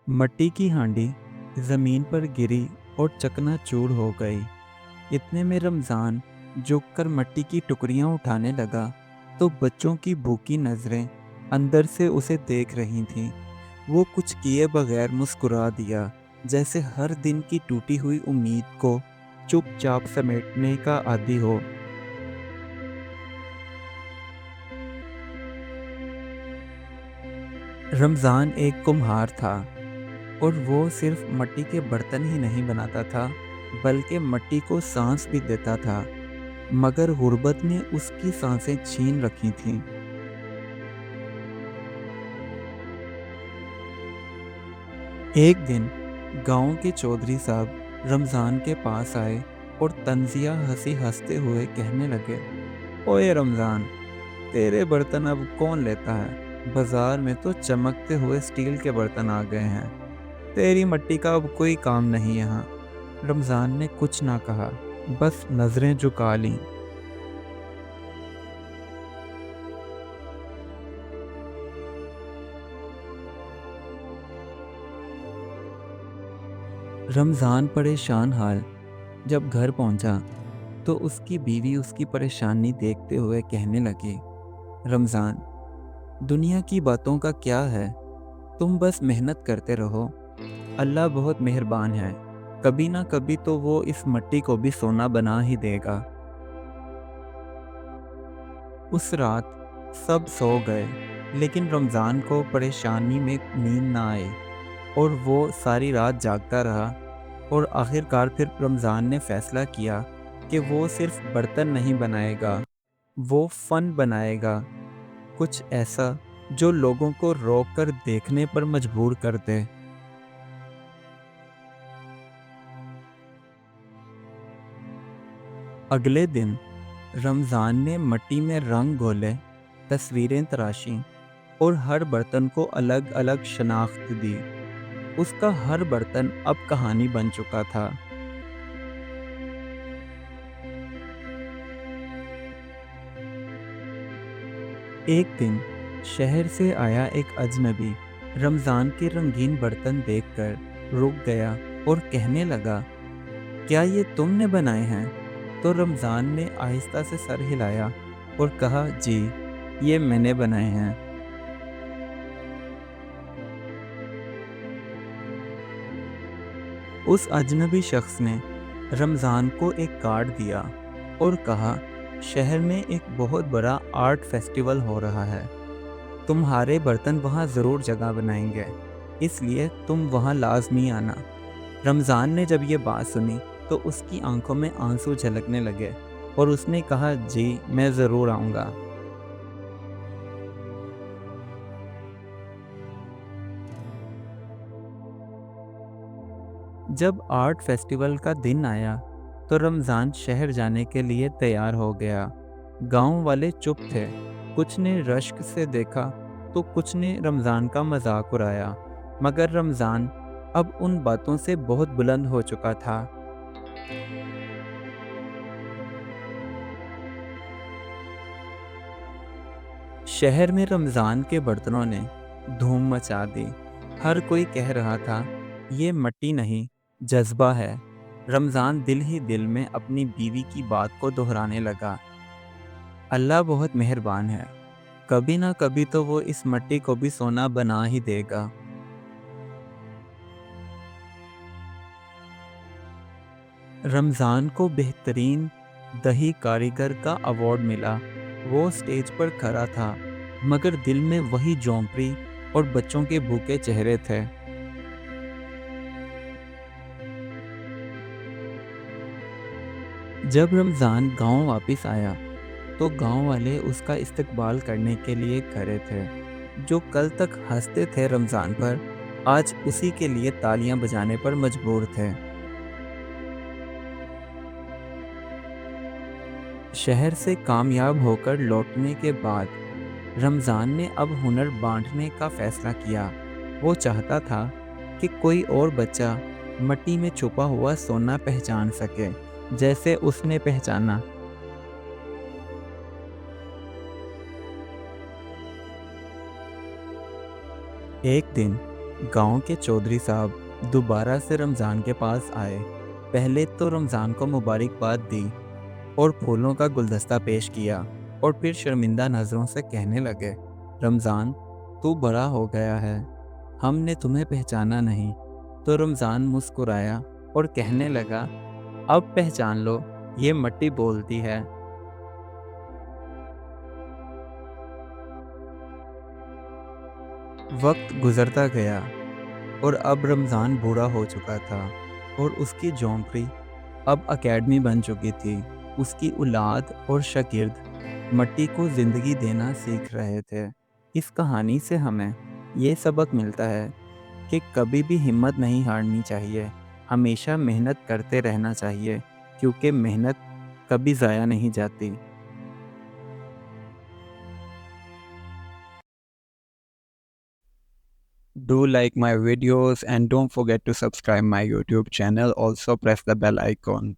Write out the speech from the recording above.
मट्टी की हांडी ज़मीन पर गिरी और चकनाचूर हो गई। इतने में रमज़ान झुककर मट्टी की टुकड़ियां उठाने लगा तो बच्चों की भूखी नज़रें अंदर से उसे देख रही थीं। वो कुछ किए बगैर मुस्कुरा दिया, जैसे हर दिन की टूटी हुई उम्मीद को चुपचाप समेटने का आदी हो। रमज़ान एक कुम्हार था और वो सिर्फ मिट्टी के बर्तन ही नहीं बनाता था, बल्कि मिट्टी को सांस भी देता था। मगर गुर्बत ने उसकी सांसें छीन रखी थीं। एक दिन गांव के चौधरी साहब रमज़ान के पास आए और तंजिया हंसी हंसते हुए कहने लगे, ओए रमज़ान, तेरे बर्तन अब कौन लेता है? बाजार में तो चमकते हुए स्टील के बर्तन आ गए हैं। तेरी मिट्टी का अब कोई काम नहीं यहाँ। रमज़ान ने कुछ ना कहा, बस नज़रें झुका लीं। रमज़ान परेशान हाल जब घर पहुंचा तो उसकी बीवी उसकी परेशानी देखते हुए कहने लगी, रमज़ान, दुनिया की बातों का क्या है? तुम बस मेहनत करते रहो। अल्लाह बहुत मेहरबान है। कभी ना कभी तो वो इस मिट्टी को भी सोना बना ही देगा। उस रात सब सो गए, लेकिन रमज़ान को परेशानी में नींद ना आई और वो सारी रात जागता रहा। और आखिरकार फिर रमज़ान ने फैसला किया कि वो सिर्फ बर्तन नहीं बनाएगा, वो फ़न बनाएगा, कुछ ऐसा जो लोगों को रोक कर देखने पर मजबूर कर दे। अगले दिन रमज़ान ने मिट्टी में रंग घोले, तस्वीरें तराशी और हर बर्तन को अलग अलग शनाख्त दी। उसका हर बर्तन अब कहानी बन चुका था। एक दिन शहर से आया एक अजनबी रमज़ान के रंगीन बर्तन देखकर रुक गया और कहने लगा, क्या ये तुमने बनाए हैं? तो रमज़ान ने आहिस्ता से सर हिलाया और कहा, जी, ये मैंने बनाए हैं। उस अजनबी शख्स ने रमज़ान को एक कार्ड दिया और कहा, शहर में एक बहुत बड़ा आर्ट फेस्टिवल हो रहा है। तुम्हारे बर्तन वहाँ ज़रूर जगह बनाएंगे, इसलिए तुम वहाँ लाजमी आना। रमज़ान ने जब ये बात सुनी तो उसकी आंखों में आंसू झलकने लगे और उसने कहा, जी, मैं ज़रूर आऊँगा। जब आर्ट फेस्टिवल का दिन आया तो रमज़ान शहर जाने के लिए तैयार हो गया। गांव वाले चुप थे, कुछ ने रश्क से देखा तो कुछ ने रमज़ान का मजाक उड़ाया। मगर रमज़ान अब उन बातों से बहुत बुलंद हो चुका था। शहर में रमज़ान के बर्तनों ने धूम मचा दी। हर कोई कह रहा था, ये मिट्टी नहीं, जज्बा है। रमज़ान दिल ही दिल में अपनी बीवी की बात को दोहराने लगा, अल्लाह बहुत मेहरबान है। कभी ना कभी तो वो इस मिट्टी को भी सोना बना ही देगा। रमज़ान को बेहतरीन दही कारीगर का अवार्ड मिला। वो स्टेज पर खड़ा था, मगर दिल में वही झोंपड़ी और बच्चों के भूखे चेहरे थे। जब रमज़ान गांव वापस आया तो गांव वाले उसका इस्तकबाल करने के लिए खड़े थे। जो कल तक हंसते थे रमज़ान पर, आज उसी के लिए तालियां बजाने पर मजबूर थे। शहर से कामयाब होकर लौटने के बाद रमज़ान ने अब हुनर बांटने का फैसला किया। वो चाहता था कि कोई और बच्चा मिट्टी में छुपा हुआ सोना पहचान सके, जैसे उसने पहचाना। एक दिन गांव के चौधरी साहब दोबारा से रमज़ान के पास आए। पहले तो रमज़ान को मुबारकबाद दी और फूलों का गुलदस्ता पेश किया, और फिर शर्मिंदा नज़रों से कहने लगे, रमज़ान, तू बड़ा हो गया है, हमने तुम्हें पहचाना नहीं। तो रमज़ान मुस्कुराया और कहने लगा, अब पहचान लो, ये मट्टी बोलती है। वक्त गुजरता गया और अब रमज़ान बूढ़ा हो चुका था, और उसकी झोंपड़ी अब एकेडमी बन चुकी थी। उसकी औलाद और शागिर्द मट्टी को ज़िंदगी देना सीख रहे थे। इस कहानी से हमें ये सबक मिलता है कि कभी भी हिम्मत नहीं हारनी चाहिए, हमेशा मेहनत करते रहना चाहिए, क्योंकि मेहनत कभी ज़ाया नहीं जाती। Do like my videos and don't forget to subscribe my YouTube channel. Also press the bell icon.